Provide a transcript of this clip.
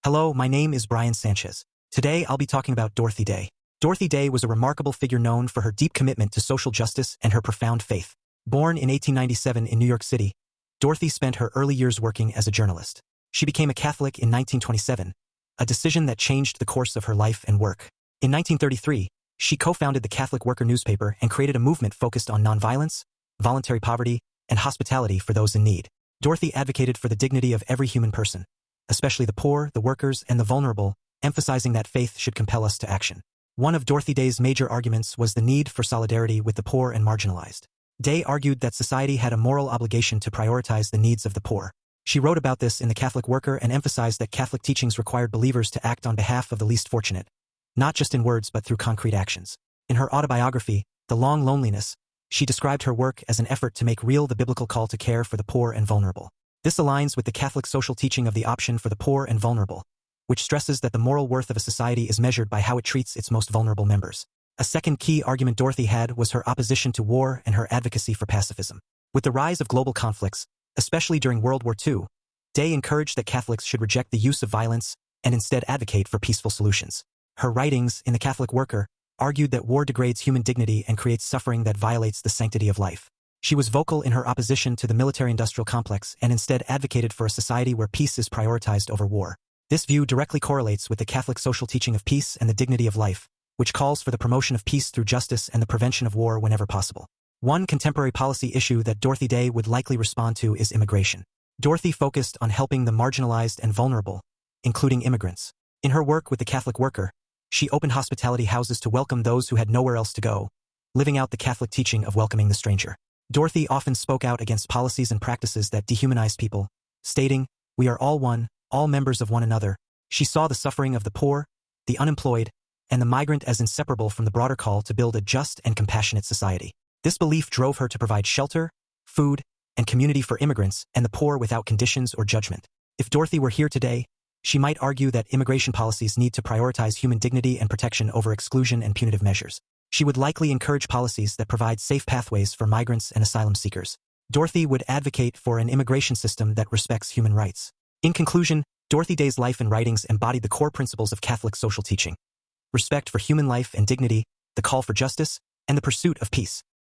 Hello, my name is Bryan Sanchez. Today I'll be talking about Dorothy Day. Dorothy Day was a remarkable figure known for her deep commitment to social justice and her profound faith. Born in 1897 in New York City, Dorothy spent her early years working as a journalist. She became a Catholic in 1927, a decision that changed the course of her life and work. In 1933, she co-founded the Catholic Worker newspaper and created a movement focused on nonviolence, voluntary poverty, and hospitality for those in need. Dorothy advocated for the dignity of every human person, especially the poor, the workers, and the vulnerable, emphasizing that faith should compel us to action. One of Dorothy Day's major arguments was the need for solidarity with the poor and marginalized. Day argued that society had a moral obligation to prioritize the needs of the poor. She wrote about this in the Catholic Worker and emphasized that Catholic teachings required believers to act on behalf of the least fortunate, not just in words but through concrete actions. In her autobiography, The Long Loneliness, she described her work as an effort to make real the biblical call to care for the poor and vulnerable. This aligns with the Catholic social teaching of the option for the poor and vulnerable, which stresses that the moral worth of a society is measured by how it treats its most vulnerable members. A second key argument Dorothy had was her opposition to war and her advocacy for pacifism. With the rise of global conflicts, especially during World War II, Day encouraged that Catholics should reject the use of violence and instead advocate for peaceful solutions. Her writings in the Catholic Worker argued that war degrades human dignity and creates suffering that violates the sanctity of life. She was vocal in her opposition to the military-industrial complex and instead advocated for a society where peace is prioritized over war. This view directly correlates with the Catholic social teaching of peace and the dignity of life, which calls for the promotion of peace through justice and the prevention of war whenever possible. One contemporary policy issue that Dorothy Day would likely respond to is immigration. Dorothy focused on helping the marginalized and vulnerable, including immigrants. In her work with the Catholic Worker, she opened hospitality houses to welcome those who had nowhere else to go, living out the Catholic teaching of welcoming the stranger. Dorothy often spoke out against policies and practices that dehumanized people, stating, "We are all one, all members of one another." She saw the suffering of the poor, the unemployed, and the migrant as inseparable from the broader call to build a just and compassionate society. This belief drove her to provide shelter, food, and community for immigrants and the poor without conditions or judgment. If Dorothy were here today, she might argue that immigration policies need to prioritize human dignity and protection over exclusion and punitive measures. She would likely encourage policies that provide safe pathways for migrants and asylum seekers. Dorothy would advocate for an immigration system that respects human rights. In conclusion, Dorothy Day's life and writings embodied the core principles of Catholic social teaching: respect for human life and dignity, the call for justice, and the pursuit of peace.